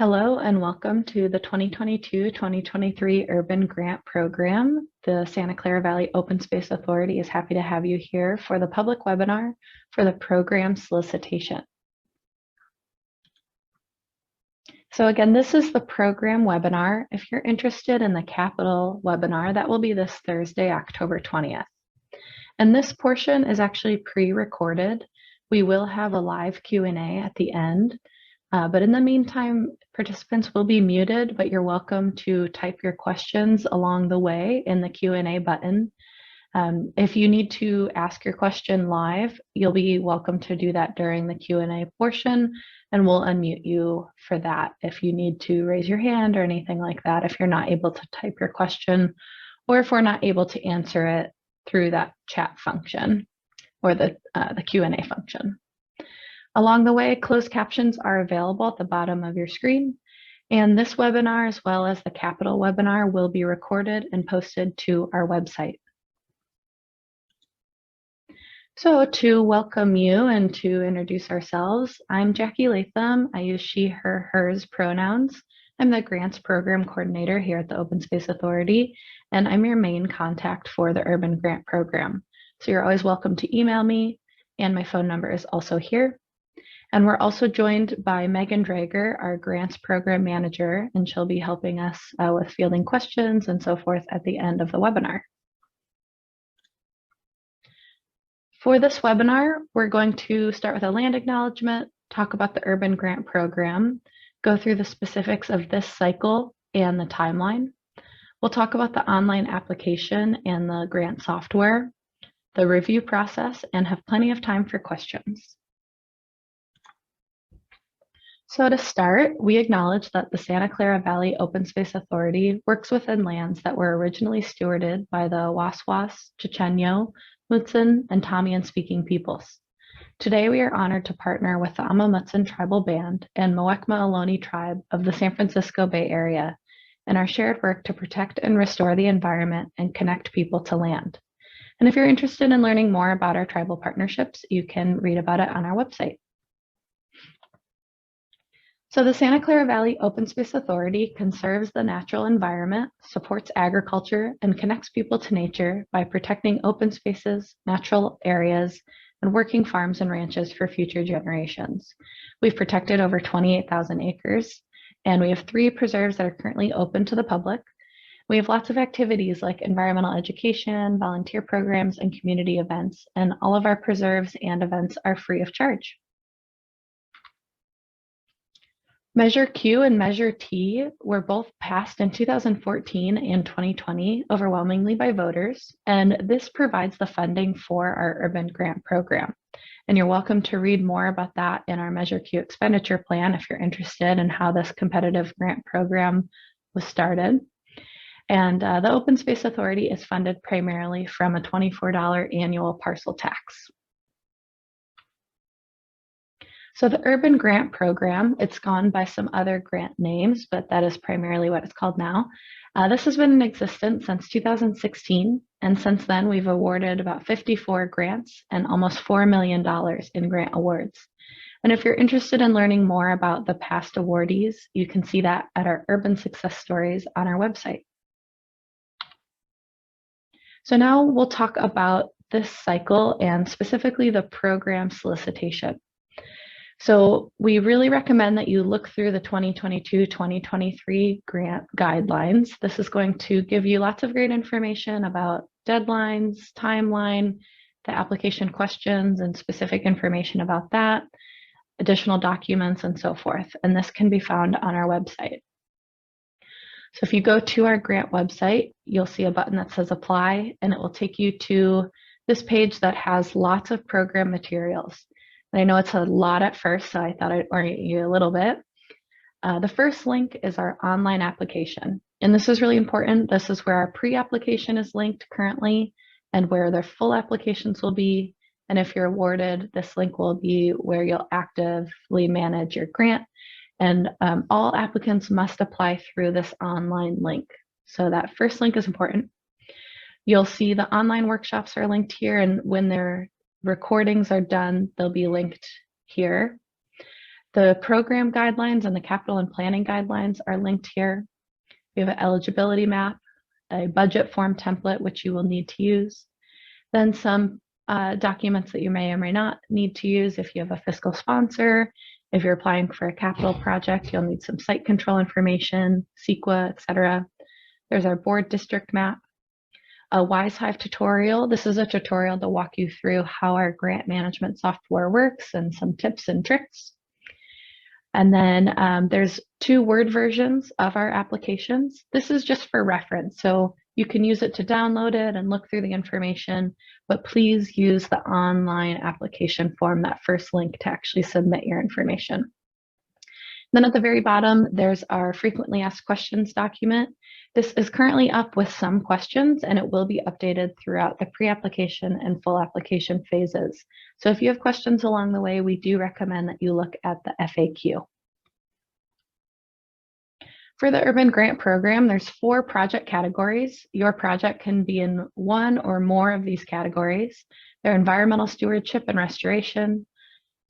Hello and welcome to the 2022-2023 Urban Grant Program. The Santa Clara Valley Open Space Authority is happy to have you here for the public webinar for the program solicitation. So again, this is the program webinar. If you're interested in the capital webinar, that will be this Thursday, October 20th. And this portion is actually pre-recorded. We will have a live Q&A at the end. But in the meantime, participants will be muted, but you're welcome to type your questions along the way in the Q&A button. If you need to ask your question live, you'll be welcome to do that during the Q&A portion, and we'll unmute you for that if you need to raise your hand or anything like that, if you're not able to type your question, or if we're not able to answer it through that chat function or the Q&A function. Along the way, closed captions are available at the bottom of your screen, and this webinar, as well as the Capital webinar, will be recorded and posted to our website. So to welcome you and to introduce ourselves, I'm Jackie Latham. I use she, her, hers pronouns. I'm the Grants Program Coordinator here at the Open Space Authority, and I'm your main contact for the Urban Grant Program. So you're always welcome to email me, and my phone number is also here. And we're also joined by Megan Drager, our Grants Program Manager, and she'll be helping us with fielding questions and so forth at the end of the webinar. For this webinar, we're going to start with a land acknowledgement, talk about the Urban Grant Program, go through the specifics of this cycle and the timeline. We'll talk about the online application and the grant software, the review process, and have plenty of time for questions. So to start, we acknowledge that the Santa Clara Valley Open Space Authority works within lands that were originally stewarded by the Waswas, Chochenyo, Mutsun, and Tamian speaking peoples. Today, we are honored to partner with the Ama Mutsun Tribal Band and Muwekma Ohlone Tribe of the San Francisco Bay Area in our shared work to protect and restore the environment and connect people to land. And if you're interested in learning more about our tribal partnerships, you can read about it on our website. So the Santa Clara Valley Open Space Authority conserves the natural environment, supports agriculture, and connects people to nature by protecting open spaces, natural areas, and working farms and ranches for future generations. We've protected over 28,000 acres, and we have 3 preserves that are currently open to the public. We have lots of activities like environmental education, volunteer programs, and community events, and all of our preserves and events are free of charge. Measure Q and Measure T were both passed in 2014 and 2020 overwhelmingly by voters, and this provides the funding for our Urban Grant Program. And you're welcome to read more about that in our Measure Q expenditure plan if you're interested in how this competitive grant program was started. And the Open Space Authority is funded primarily from a $24 annual parcel tax. So the Urban Grant Program, it's gone by some other grant names, but that is primarily what it's called now. This has been in existence since 2016, and since then we've awarded about 54 grants and almost $4 million in grant awards. And if you're interested in learning more about the past awardees, you can see that at our Urban Success Stories on our website. So now we'll talk about this cycle and specifically the program solicitation. So we really recommend that you look through the 2022-2023 grant guidelines. This is going to give you lots of great information about deadlines, timeline, the application questions, and specific information about that, additional documents, and so forth. And this can be found on our website. So if you go to our grant website, you'll see a button that says Apply, and it will take you to this page that has lots of program materials. I know it's a lot at first, so I thought I'd orient you a little bit. The first link is our online application. And this is really important. This is where our pre-application is linked currently and where their full applications will be. And if you're awarded, this link will be where you'll actively manage your grant. And all applicants must apply through this online link. So that first link is important. You'll see the online workshops are linked here, and when they're recordings are done, they'll be linked here. The program guidelines and the capital and planning guidelines are linked here. We have an eligibility map, a budget form template, which you will need to use, then some documents that you may or may not need to use. If you have a fiscal sponsor, if you're applying for a capital project, you'll need some site control information, CEQA, etc. There's our board district map, a WiseHive tutorial. This is a tutorial to walk you through how our grant management software works and some tips and tricks. And then there's 2 Word versions of our applications. This is just for reference, so you can use it to download it and look through the information, but please use the online application form, that first link to actually submit your information. Then at the very bottom, there's our frequently asked questions document. This is currently up with some questions, and it will be updated throughout the pre-application and full application phases. So if you have questions along the way, we do recommend that you look at the FAQ. For the Urban Grant Program, there's 4 project categories. Your project can be in one or more of these categories. They're environmental stewardship and restoration,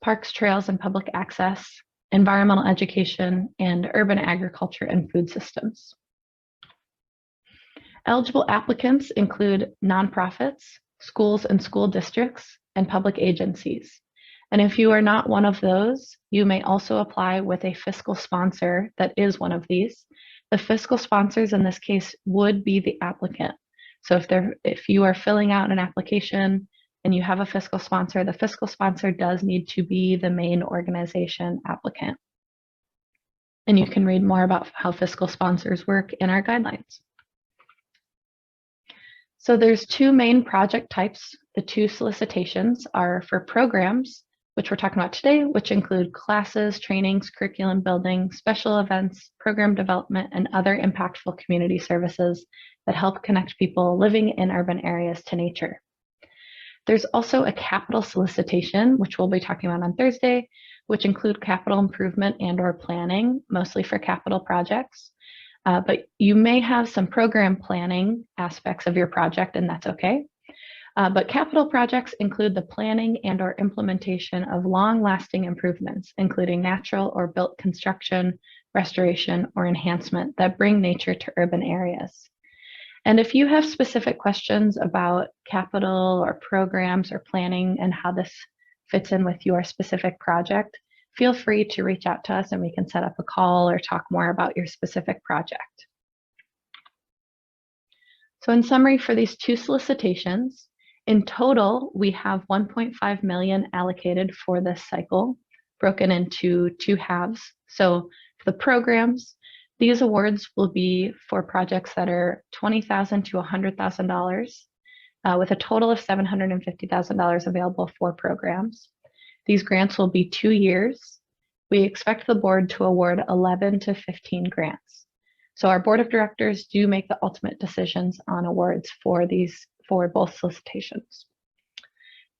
parks, trails, and public access, environmental education, and urban agriculture and food systems. Eligible applicants include nonprofits, schools and school districts, and public agencies. And if you are not one of those, you may also apply with a fiscal sponsor that is one of these. The fiscal sponsors in this case would be the applicant. So if you are filling out an application and you have a fiscal sponsor, the fiscal sponsor does need to be the main organization applicant. And you can read more about how fiscal sponsors work in our guidelines. So there's 2 main project types. The 2 solicitations are for programs, which we're talking about today, which include classes, trainings, curriculum building, special events, program development, and other impactful community services that help connect people living in urban areas to nature. There's also a capital solicitation, which we'll be talking about on Thursday, which include capital improvement and/or planning, mostly for capital projects. But you may have some program planning aspects of your project, and that's okay. But capital projects include the planning and/or implementation of long-lasting improvements, including natural or built construction, restoration, or enhancement that bring nature to urban areas. And if you have specific questions about capital or programs or planning and how this fits in with your specific project, feel free to reach out to us and we can set up a call or talk more about your specific project. So in summary, for these 2 solicitations, in total, we have $1.5 million allocated for this cycle, broken into 2 halves. So for the programs, these awards will be for projects that are $20,000 to $100,000, with a total of $750,000 available for programs. These grants will be 2 years. We expect the board to award 11 to 15 grants. So our board of directors do make the ultimate decisions on awards for both solicitations.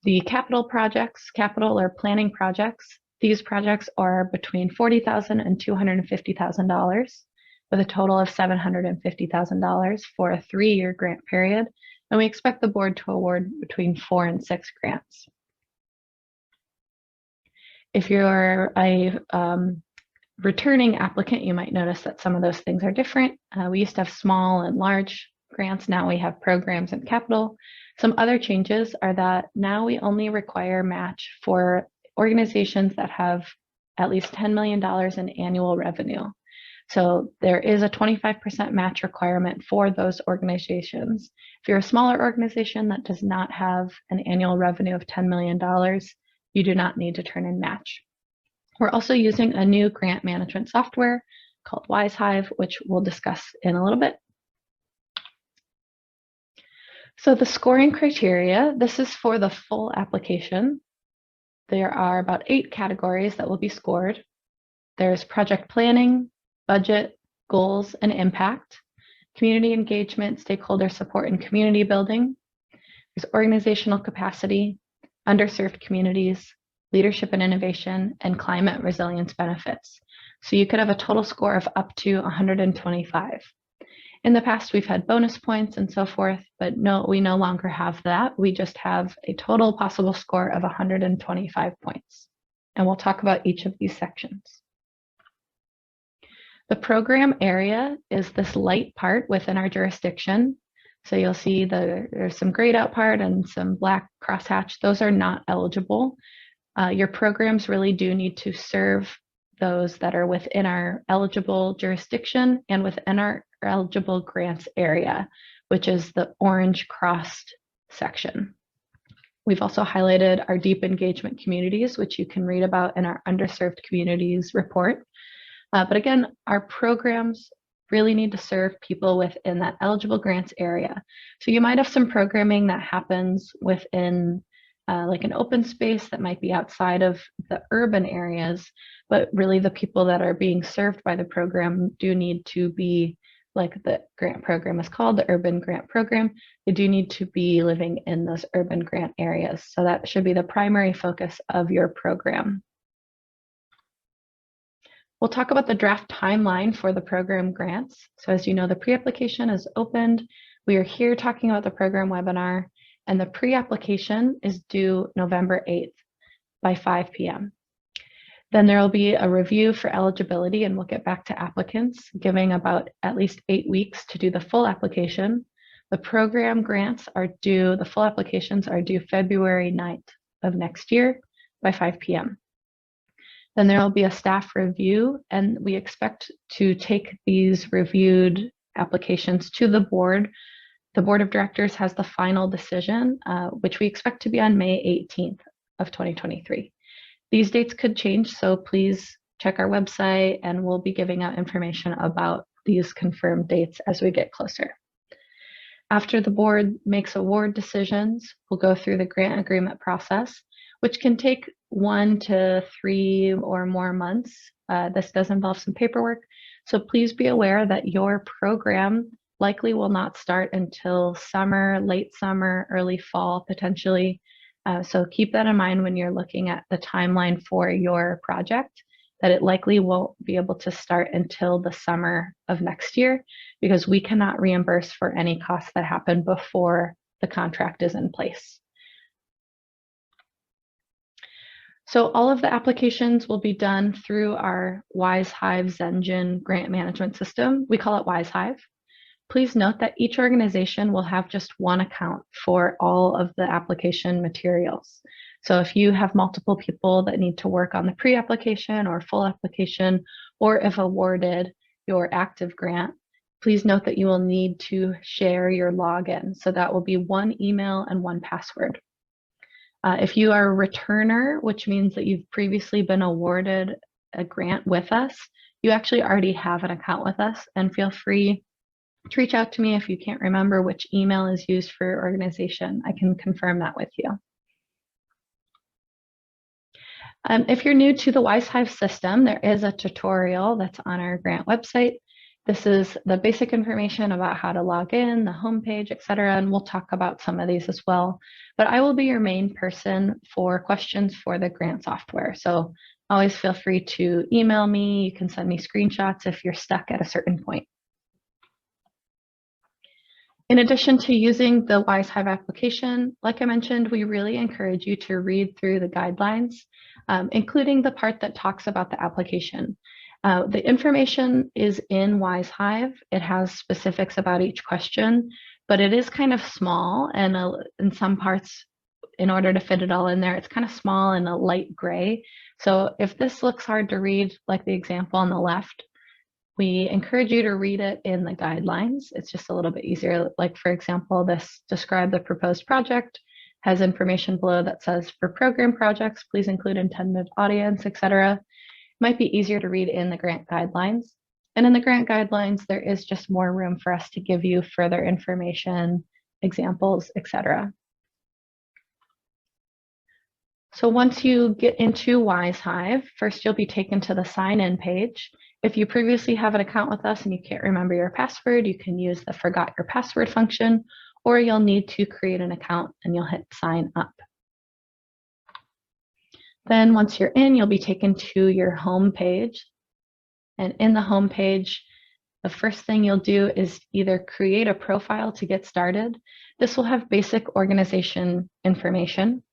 The capital projects, capital or planning projects, these projects are between $40,000 and $250,000, with a total of $750,000 for a 3-year grant period. And we expect the board to award between 4 and 6 grants. If you're a returning applicant, you might notice that some of those things are different. We used to have small and large grants. Now we have programs and capital. Some other changes are that now we only require match for organizations that have at least $10 million in annual revenue. So there is a 25% match requirement for those organizations. If you're a smaller organization that does not have an annual revenue of $10 million, you do not need to turn in match. We're also using a new grant management software called WiseHive, which we'll discuss in a little bit. So the scoring criteria, this is for the full application. There are about 8 categories that will be scored. There's project planning, budget, goals, and impact, community engagement, stakeholder support, and community building. There's organizational capacity, underserved communities, leadership and innovation, and climate resilience benefits. So you could have a total score of up to 125. In the past, we've had bonus points and so forth, but no, we no longer have that. We just have a total possible score of 125 points. And we'll talk about each of these sections. The program area is this light part within our jurisdiction. So you'll see there's some grayed out part and some black crosshatch. Those are not eligible. Your programs really do need to serve those that are within our eligible jurisdiction and within our eligible grants area, which is the orange crossed section. We've also highlighted our deep engagement communities, which you can read about in our underserved communities report. But again, our programs really need to serve people within that eligible grants area. So you might have some programming that happens within like an open space that might be outside of the urban areas, but really the people that are being served by the program do need to be, like the grant program is called, the urban grant program, they do need to be living in those urban grant areas. So that should be the primary focus of your program. We'll talk about the draft timeline for the program grants. So as you know, the pre-application is opened. We are here talking about the program webinar, and the pre-application is due November 8th by 5 p.m. Then there will be a review for eligibility, and we'll get back to applicants, giving about at least 8 weeks to do the full application. The program grants are due, the full applications are due February 9th of next year by 5 p.m. Then there will be a staff review, and we expect to take these reviewed applications to the board. The board of directors has the final decision, which we expect to be on May 18th of 2023. These dates could change, so please check our website, and we'll be giving out information about these confirmed dates as we get closer. After the board makes award decisions, we'll go through the grant agreement process, which can take 1 to 3 or more months. This does involve some paperwork, so please be aware that your program likely will not start until summer, late summer, early fall, potentially. So keep that in mind when you're looking at the timeline for your project, that it likely won't be able to start until the summer of next year, because we cannot reimburse for any costs that happen before the contract is in place. So all of the applications will be done through our WiseHive Zengen grant management system. We call it WiseHive. Please note that each organization will have just one account for all of the application materials. So if you have multiple people that need to work on the pre-application or full application, or if awarded your active grant, please note that you will need to share your login. So that will be one email and one password. If you are a returner, which means that you've previously been awarded a grant with us, you actually already have an account with us, and feel free to reach out to me if you can't remember which email is used for your organization. I can confirm that with you. If you're new to the WiseHive system, there is a tutorial that's on our grant website. This is the basic information about how to log in, the homepage, etc. And we'll talk about some of these as well. But I will be your main person for questions for the grant software. So always feel free to email me. You can send me screenshots if you're stuck at a certain point. In addition to using the WiseHive application, like I mentioned, we really encourage you to read through the guidelines, including the part that talks about the application. The information is in WiseHive. It has specifics about each question, but it is kind of small, and in some parts, in order to fit it all in there, it's kind of small and a light gray. So if this looks hard to read, like the example on the left, we encourage you to read it in the guidelines. It's just a little bit easier. Like, for example, this describe the proposed project has information below that says for program projects, please include intended audience, etc. Might be easier to read in the grant guidelines. And in the grant guidelines, there is just more room for us to give you further information, examples, etc. So once you get into WiseHive, first you'll be taken to the sign-in page. If you previously have an account with us and you can't remember your password, you can use the forgot your password function, or you'll need to create an account and you'll hit sign up. Then once you're in, you'll be taken to your home page. And in the home page, the first thing you'll do is either create a profile to get started. This will have basic organization information.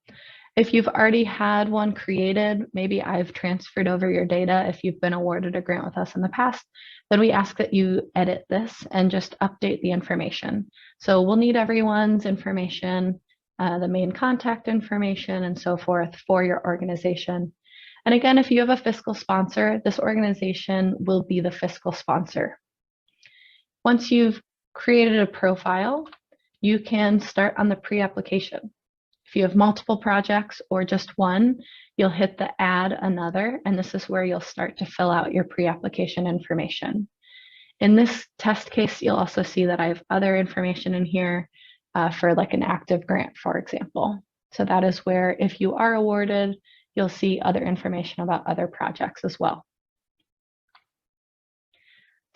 If you've already had one created, maybe I've transferred over your data if you've been awarded a grant with us in the past, then we ask that you edit this and just update the information. So we'll need everyone's information, the main contact information and so forth for your organization. And again, if you have a fiscal sponsor, this organization will be the fiscal sponsor. Once you've created a profile, you can start on the pre-application. If you have multiple projects or just one, you'll hit the add another, and this is where you'll start to fill out your pre-application information. In this test case, you'll also see that I have other information in here for like an active grant, for example. So that is where if you are awarded, you'll see other information about other projects as well.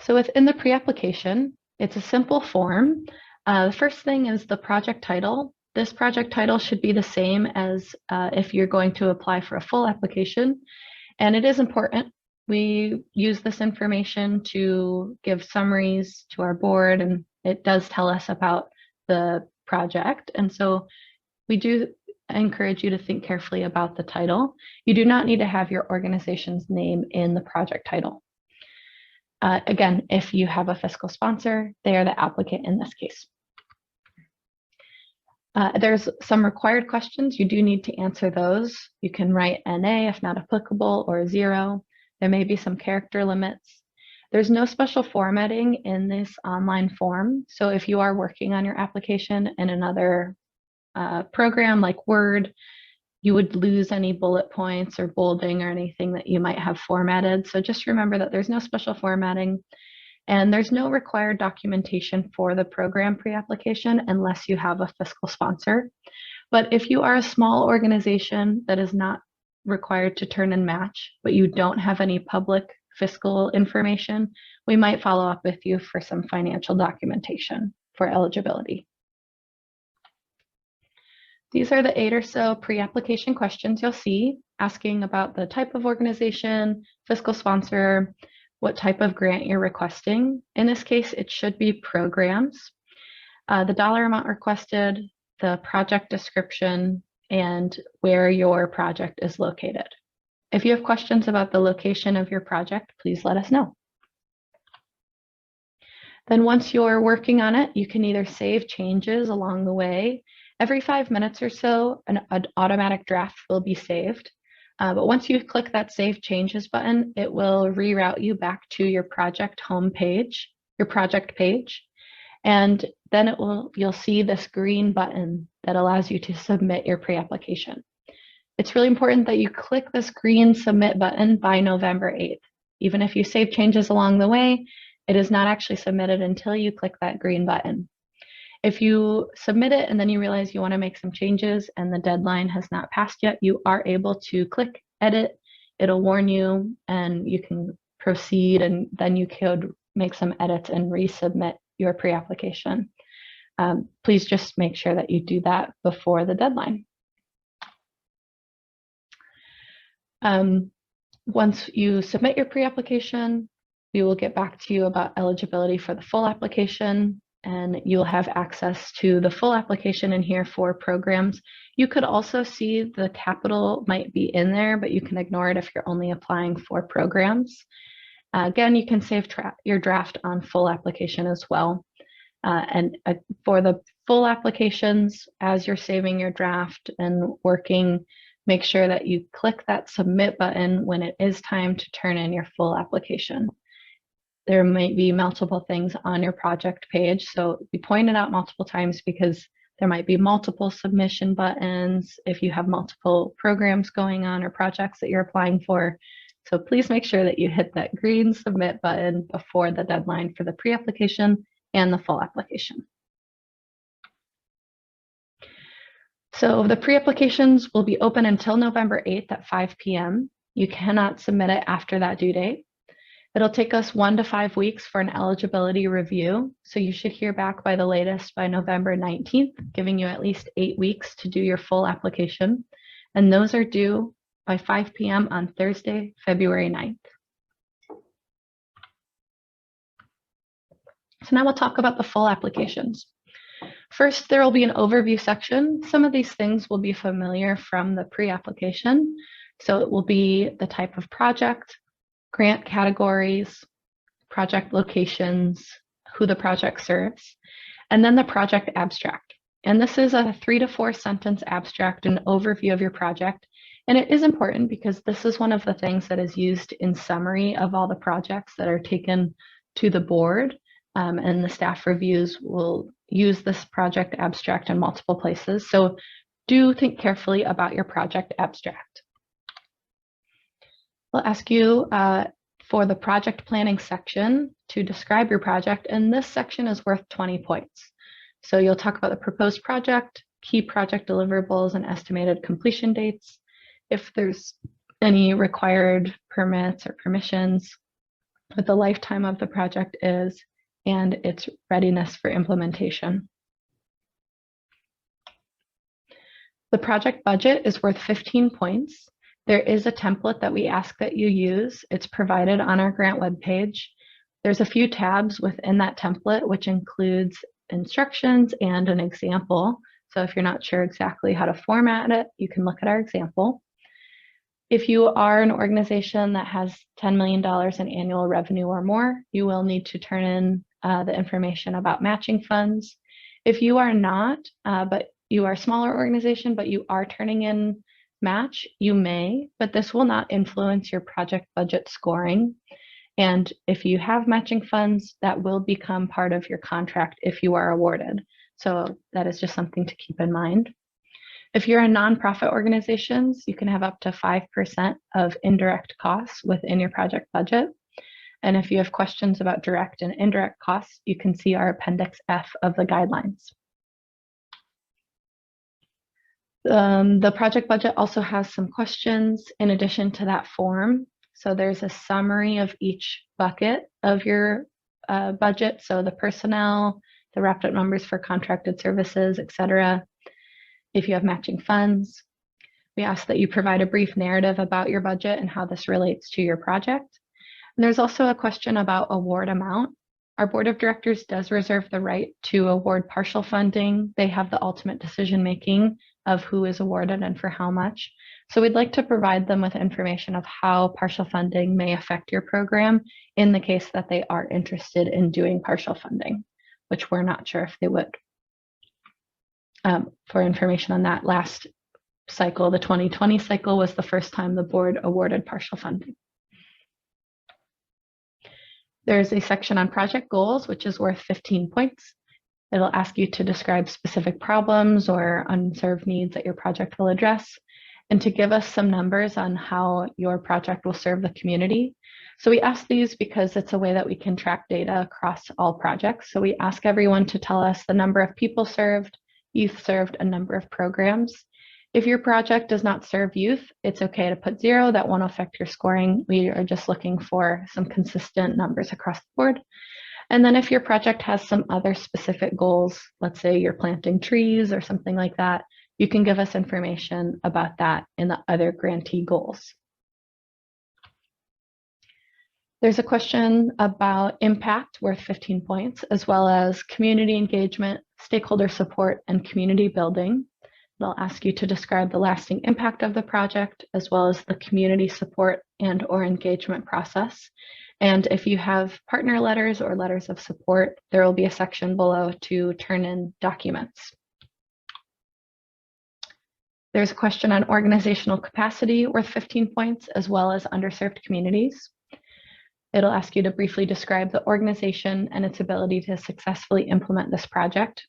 So within the pre-application, it's a simple form. The first thing is the project title. This project title should be the same as if you're going to apply for a full application. And it is important. We use this information to give summaries to our board, and it does tell us about the project. And so we do encourage you to think carefully about the title. You do not need to have your organization's name in the project title. Again, if you have a fiscal sponsor, they are the applicant in this case. There's some required questions. You do need to answer those. You can write NA if not applicable or 0. There may be some character limits. There's no special formatting in this online form. So if you are working on your application in another program like Word, you would lose any bullet points or bolding or anything that you might have formatted. So just remember that there's no special formatting. And there's no required documentation for the program pre-application unless you have a fiscal sponsor. But if you are a small organization that is not required to turn and match, but you don't have any public fiscal information, we might follow up with you for some financial documentation for eligibility. These are the 8 or so pre-application questions you'll see, asking about the type of organization, fiscal sponsor, what type of grant you're requesting. In this case, it should be programs, the dollar amount requested, the project description, and where your project is located. If you have questions about the location of your project, please let us know. Then once you're working on it, you can either save changes along the way. Every 5 minutes or so, an automatic draft will be saved. But once you click that Save Changes button, it will reroute you back to your project home page, your project page. And then you'll see this green button that allows you to submit your pre-application. It's really important that you click this green Submit button by November 8th. Even if you save changes along the way, it is not actually submitted until you click that green button. If you submit it and then you realize you want to make some changes and the deadline has not passed yet, you are able to click Edit. It'll warn you and you can proceed, and then you could make some edits and resubmit your pre-application. Please just make sure that you do that before the deadline. Once you submit your pre-application, we will get back to you about eligibility for the full application, and you'll have access to the full application in here for programs. You could also see the capital might be in there, but you can ignore it if you're only applying for programs. Again, you can save your draft on full application as well. And for the full applications, as you're saving your draft and working, make sure that you click that Submit button when it is time to turn in your full application. There might be multiple things on your project page, so we pointed out multiple times because there might be multiple submission buttons if you have multiple programs going on or projects that you're applying for. So please make sure that you hit that green Submit button before the deadline for the pre-application and the full application. So the pre-applications will be open until November 8th at 5 p.m. You cannot submit it after that due date. It'll take us 1 to 5 weeks for an eligibility review. So you should hear back by the latest by November 19th, giving you at least 8 weeks to do your full application. And those are due by 5 p.m. on Thursday, February 9th. So now we'll talk about the full applications. First, there will be an overview section. Some of these things will be familiar from the pre-application. So it will be the type of project, grant categories, project locations, who the project serves, and then the project abstract. And this is a 3 to 4 sentence abstract, an overview of your project. And it is important because this is one of the things that is used in summary of all the projects that are taken to the board. And the staff reviews will use this project abstract in multiple places. So do think carefully about your project abstract. We'll ask you for the project planning section to describe your project, and this section is worth 20 points. So you'll talk about the proposed project, key project deliverables, and estimated completion dates, if there's any required permits or permissions, what the lifetime of the project is, and its readiness for implementation. The project budget is worth 15 points. There is a template that we ask that you use. It's provided on our grant webpage. There's a few tabs within that template, which includes instructions and an example. So if you're not sure exactly how to format it, you can look at our example. If you are an organization that has $10 million in annual revenue or more, you will need to turn in the information about matching funds. If you are not, but you are a smaller organization, but you are turning in match, you may, but this will not influence your project budget scoring. And if you have matching funds, that will become part of your contract if you are awarded. So that is just something to keep in mind. If you're a nonprofit organization, you can have up to 5% of indirect costs within your project budget. And if you have questions about direct and indirect costs, you can see our Appendix F of the guidelines. The project budget also has some questions in addition to that form. So there's a summary of each bucket of your budget. So the personnel, the wrapped up numbers for contracted services, etc. If you have matching funds, we ask that you provide a brief narrative about your budget and how this relates to your project. And there's also a question about award amount. Our board of directors does reserve the right to award partial funding. They have the ultimate decision making of who is awarded and for how much. So we'd like to provide them with information of how partial funding may affect your program in the case that they are interested in doing partial funding, which we're not sure if they would. For information on that, last cycle, the 2020 cycle, was the first time the board awarded partial funding. There's a section on project goals, which is worth 15 points. It'll ask you to describe specific problems or unserved needs that your project will address, and to give us some numbers on how your project will serve the community. So we ask these because it's a way that we can track data across all projects. So we ask everyone to tell us the number of people served, youth served, and number of programs. If your project does not serve youth, it's okay to put 0. That won't affect your scoring. We are just looking for some consistent numbers across the board. And then if your project has some other specific goals, let's say you're planting trees or something like that, you can give us information about that in the other grantee goals. There's a question about impact worth 15 points, as well as community engagement, stakeholder support, and community building. It'll ask you to describe the lasting impact of the project, as well as the community support and or engagement process. And if you have partner letters or letters of support, there will be a section below to turn in documents. There's a question on organizational capacity worth 15 points, as well as underserved communities. It'll ask you to briefly describe the organization and its ability to successfully implement this project,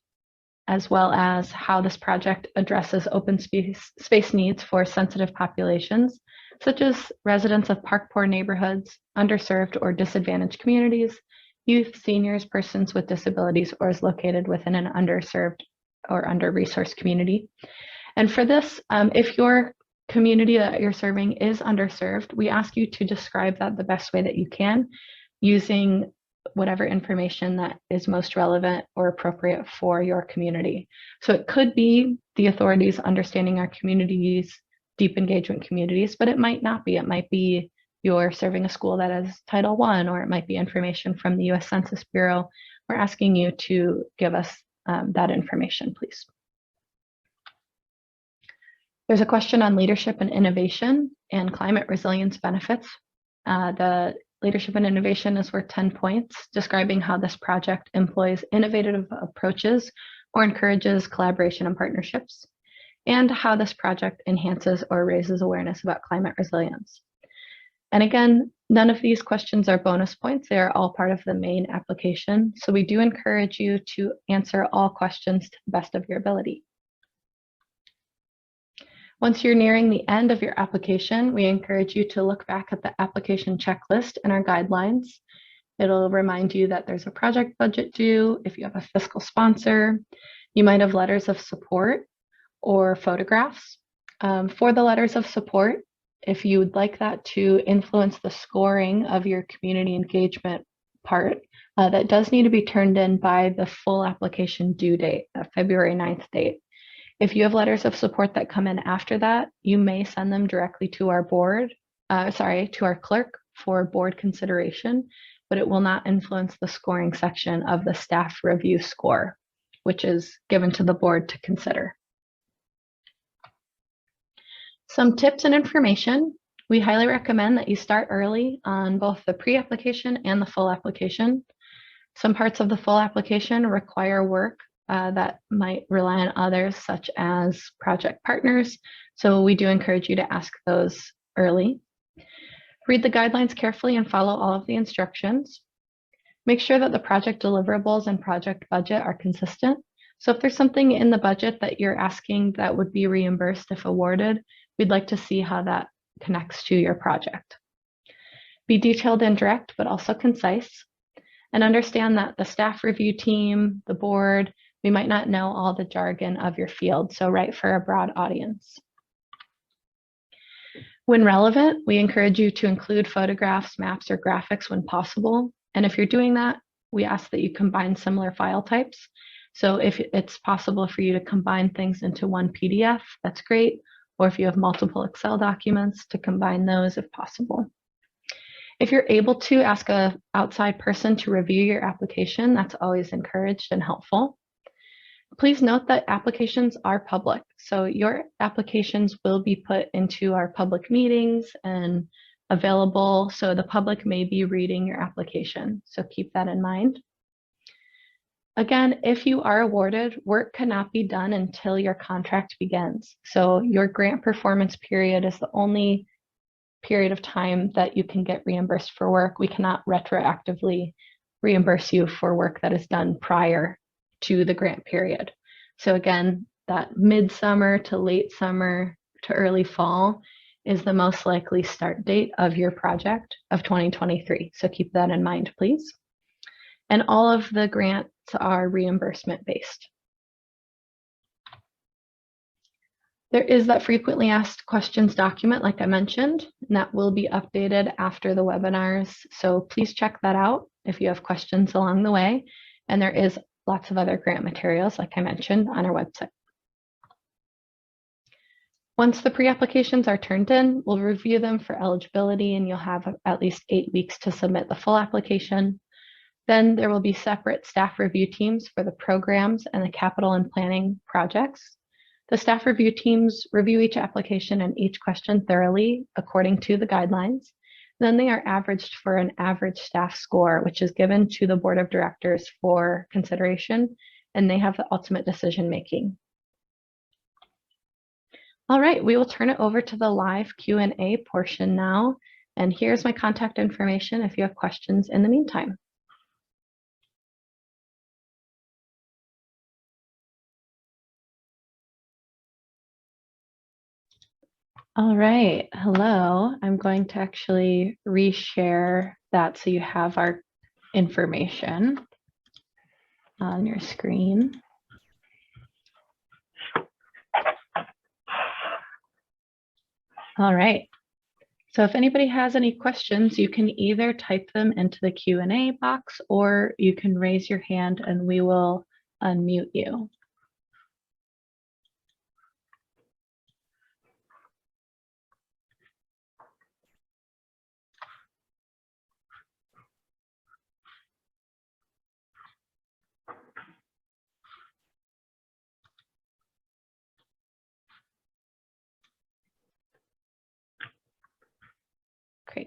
as well as how this project addresses open space needs for sensitive populations, such as residents of park-poor neighborhoods, underserved or disadvantaged communities, youth, seniors, persons with disabilities, or is located within an underserved or under-resourced community. And for this, if your community that you're serving is underserved, we ask you to describe that the best way that you can, using whatever information that is most relevant or appropriate for your community. So it could be the authorities understanding our communities, deep engagement communities, but it might not be. It might be you're serving a school that has Title I, or it might be information from the US Census Bureau. We're asking you to give us that information, please. There's a question on leadership and innovation and climate resilience benefits. The leadership and innovation is worth 10 points, describing how this project employs innovative approaches or encourages collaboration and partnerships, and how this project enhances or raises awareness about climate resilience. And again, none of these questions are bonus points. They are all part of the main application. So we do encourage you to answer all questions to the best of your ability. Once you're nearing the end of your application, we encourage you to look back at the application checklist and our guidelines. It'll remind you that there's a project budget due, if you have a fiscal sponsor, you might have letters of support or photographs. For the letters of support, if you would like that to influence the scoring of your community engagement part, that does need to be turned in by the full application due date, February 9th date. If you have letters of support that come in after that, you may send them directly to our to our clerk for board consideration, but it will not influence the scoring section of the staff review score, which is given to the board to consider. Some tips and information. We highly recommend that you start early on both the pre-application and the full application. Some parts of the full application require work that might rely on others, such as project partners. So we do encourage you to ask those early. Read the guidelines carefully and follow all of the instructions. Make sure that the project deliverables and project budget are consistent. So if there's something in the budget that you're asking that would be reimbursed if awarded, we'd like to see how that connects to your project. Be detailed and direct, but also concise. And understand that the staff review team, the board, we might not know all the jargon of your field, so write for a broad audience. When relevant, we encourage you to include photographs, maps, or graphics when possible. And if you're doing that, we ask that you combine similar file types. So if it's possible for you to combine things into one PDF, that's great. Or if you have multiple Excel documents, to combine those if possible. If you're able to ask an outside person to review your application, that's always encouraged and helpful. Please note that applications are public, so your applications will be put into our public meetings and available, so the public may be reading your application, so keep that in mind. Again, if you are awarded, work cannot be done until your contract begins. So your grant performance period is the only period of time that you can get reimbursed for work. We cannot retroactively reimburse you for work that is done prior to the grant period. So again, that midsummer to late summer to early fall is the most likely start date of your project of 2023. So keep that in mind, please. And all of the grants are reimbursement based. There is that frequently asked questions document, like I mentioned, and that will be updated after the webinars. So please check that out if you have questions along the way. And there is lots of other grant materials, like I mentioned, on our website. Once the pre-applications are turned in, we'll review them for eligibility, and you'll have at least 8 weeks to submit the full application. Then there will be separate staff review teams for the programs and the capital and planning projects. The staff review teams review each application and each question thoroughly according to the guidelines. Then they are averaged for an average staff score, which is given to the board of directors for consideration, and they have the ultimate decision making. All right, we will turn it over to the live Q&A portion now. And here's my contact information if you have questions in the meantime. All right, hello. I'm going to actually reshare that so you have our information on your screen. All right, so if anybody has any questions, you can either type them into the Q&A box or you can raise your hand and we will unmute you.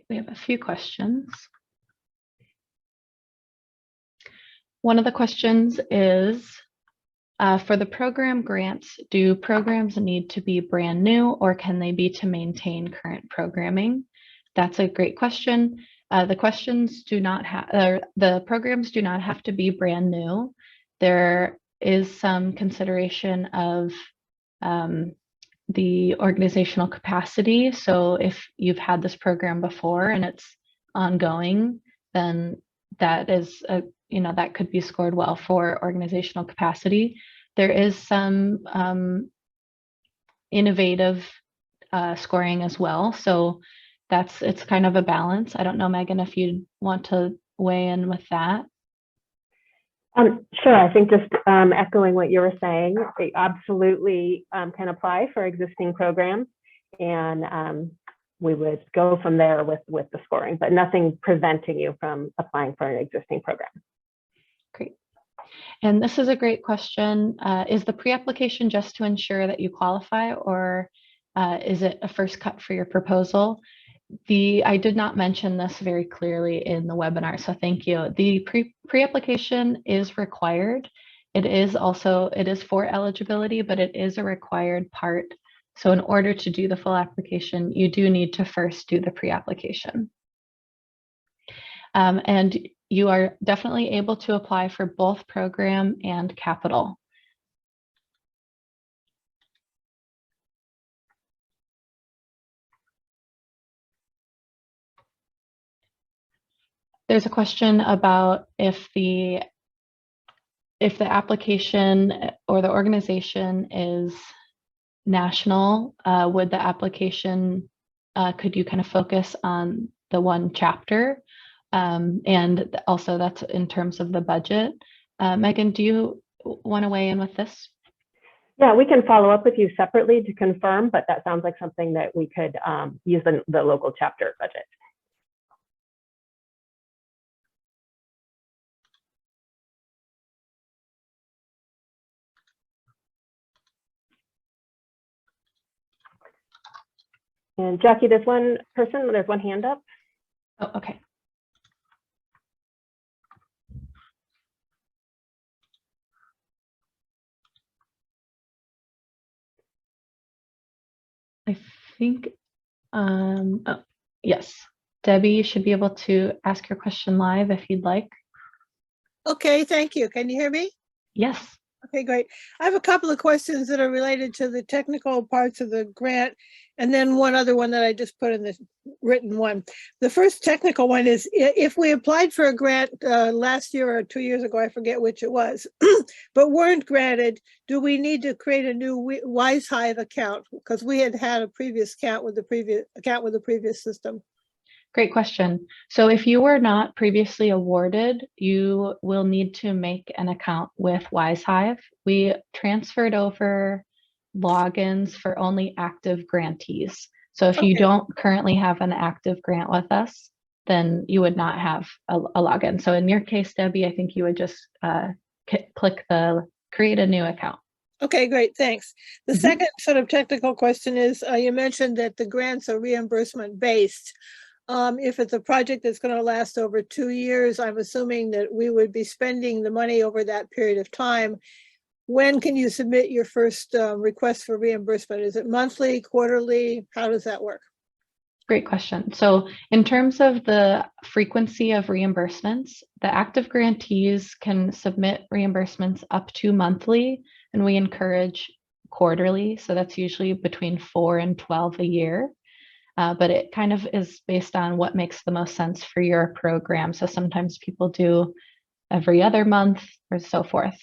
We have a few questions. One of the questions is, for the program grants, do programs need to be brand new or can they be to maintain current programming? That's a great question. The programs do not have to be brand new. There is some consideration of the organizational capacity. So if you've had this program before and it's ongoing, then that is that could be scored well for organizational capacity. There is some innovative scoring as well. So it's kind of a balance. I don't know, Megan, if you'd want to weigh in with that. Sure. I think just echoing what you were saying, they absolutely can apply for existing programs, and we would go from there with the scoring, but nothing preventing you from applying for an existing program. Great. And this is a great question. Is the pre-application just to ensure that you qualify, or is it a first cut for your proposal? I did not mention this very clearly in the webinar, so thank you. The pre-application is required. It is for eligibility, but it is a required part. So in order to do the full application, you do need to first do the pre-application. And you are definitely able to apply for both program and capital. There's a question about if the application or the organization is national, would the application, could you kind of focus on the one chapter? And also that's in terms of the budget. Megan, do you want to weigh in with this? Yeah, we can follow up with you separately to confirm, but that sounds like something that we could use the local chapter budget. And Jackie, there's one hand up. Oh, okay. I think, oh, yes. Debbie, you should be able to ask your question live if you'd like. Okay, thank you. Can you hear me? Yes. Okay, great. I have a couple of questions that are related to the technical parts of the grant, and then one other one that I just put in the written one. The first technical one is, if we applied for a grant last year or 2 years ago, I forget which it was, but weren't granted, do we need to create a new WiseHive account? Because we had a previous account with the previous system. Great question. So if you were not previously awarded, you will need to make an account with WiseHive. We transferred over logins for only active grantees. So if you don't currently have an active grant with us, then you would not have a login. So in your case, Debbie, I think you would just click the create a new account. Okay, great, thanks. The second sort of technical question is, you mentioned that the grants are reimbursement based. If it's a project that's going to last over 2 years, I'm assuming that we would be spending the money over that period of time. When can you submit your first request for reimbursement? Is it monthly, quarterly? How does that work? Great question. So in terms of the frequency of reimbursements, the active grantees can submit reimbursements up to monthly, and we encourage quarterly. So that's usually between 4 and 12 a year. But it kind of is based on what makes the most sense for your program. So sometimes people do every other month or so forth.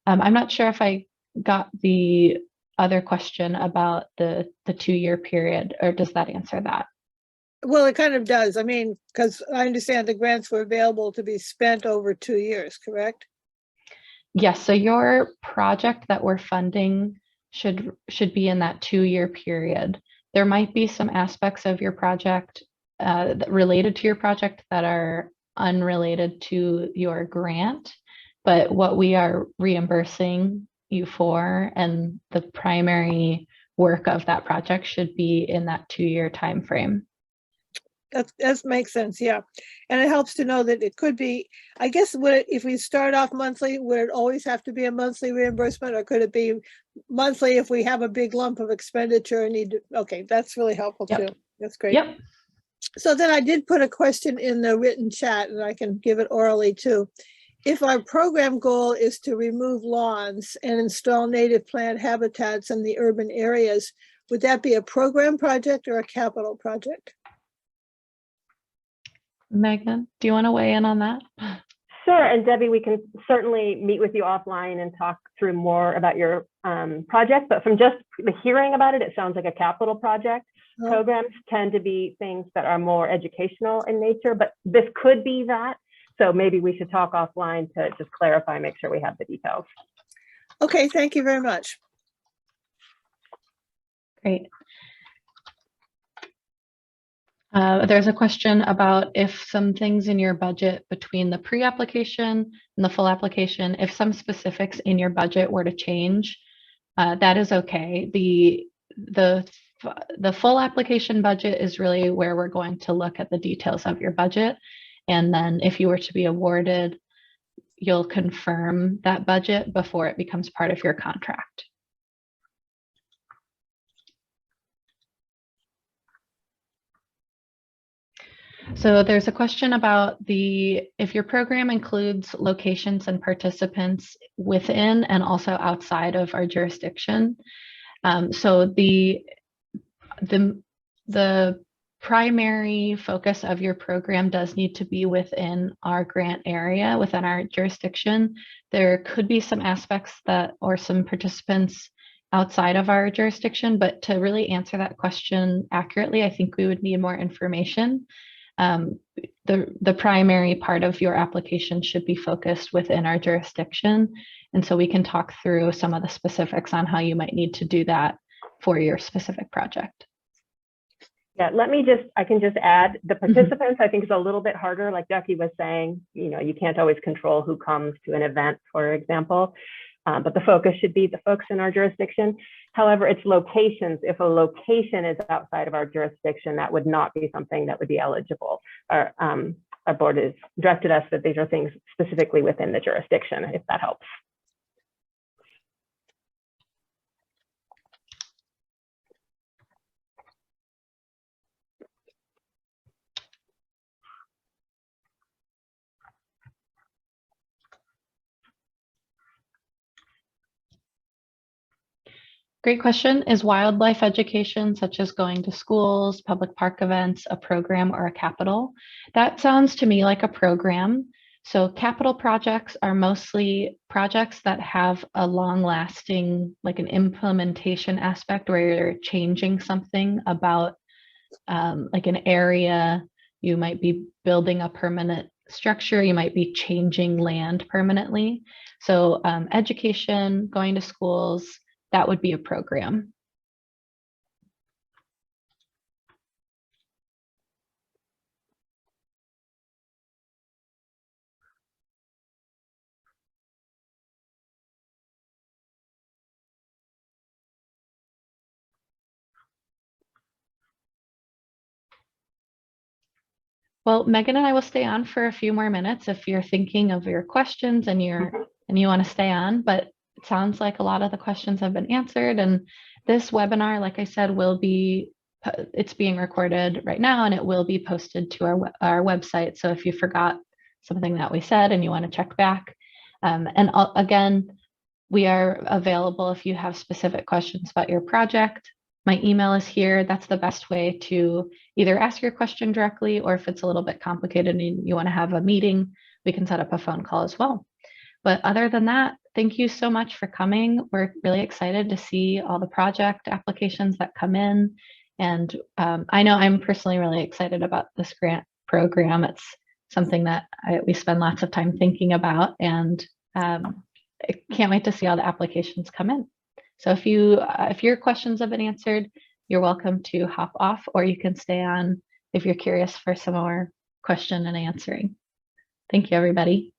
I'm not sure if I got the other question about the 2-year period, or does that answer that? Well, it kind of does. I mean, because I understand the grants were available to be spent over 2 years, correct? Yes, so your project that we're funding should be in that 2-year period. There might be some aspects of your project related to your project that are unrelated to your grant, but what we are reimbursing you for and the primary work of that project should be in that 2-year time frame. That makes sense, yeah. And it helps to know that it could be, I guess, if we start off monthly, would it always have to be a monthly reimbursement, or could it be monthly if we have a big lump of expenditure and need to, okay, that's really helpful Yep. too. That's great. Yep. So then I did put a question in the written chat, and I can give it orally too. If our program goal is to remove lawns and install native plant habitats in the urban areas, would that be a program project or a capital project? Megan, do you want to weigh in on that? Sure, and Debbie, we can certainly meet with you offline and talk through more about your project, but from just the hearing about it, it sounds like a capital project. Oh. Programs tend to be things that are more educational in nature, but this could be that. So maybe we should talk offline to just clarify, make sure we have the details. Okay, thank you very much. Great. There's a question about if some things in your budget between the pre-application and the full application, if some specifics in your budget were to change, that is okay. The full application budget is really where we're going to look at the details of your budget. And then if you were to be awarded, you'll confirm that budget before it becomes part of your contract. So there's a question about if your program includes locations and participants within and also outside of our jurisdiction. So the primary focus of your program does need to be within our grant area, within our jurisdiction. There could be some aspects or some participants outside of our jurisdiction, but to really answer that question accurately, I think we would need more information. The primary part of your application should be focused within our jurisdiction. And so we can talk through some of the specifics on how you might need to do that for your specific project. Yeah, I can just add the participants, I think is a little bit harder. Like Ducky was saying, you can't always control who comes to an event, for example, but the focus should be the folks in our jurisdiction. However, it's locations. If a location is outside of our jurisdiction, that would not be something that would be eligible. Our board has directed us that these are things specifically within the jurisdiction, if that helps. Great question. Is wildlife education, such as going to schools, public park events, a program or a capital? That sounds to me like a program. So capital projects are mostly projects that have a long-lasting, like an implementation aspect where you're changing something about like an area. You might be building a permanent structure. You might be changing land permanently. So education, going to schools, that would be a program. Well, Megan and I will stay on for a few more minutes if you're thinking of your questions and you want to stay on, but it sounds like a lot of the questions have been answered, and this webinar, like I said, it's being recorded right now and it will be posted to our website. So if you forgot something that we said and you want to check back, again, we are available if you have specific questions about your project. My email is here. That's the best way to either ask your question directly, or if it's a little bit complicated and you want to have a meeting, we can set up a phone call as well. But other than that, thank you so much for coming. We're really excited to see all the project applications that come in. And I know I'm personally really excited about this grant program. It's something that we spend lots of time thinking about, and I can't wait to see all the applications come in. So if your questions have been answered, you're welcome to hop off, or you can stay on if you're curious for some more question and answering. Thank you, everybody.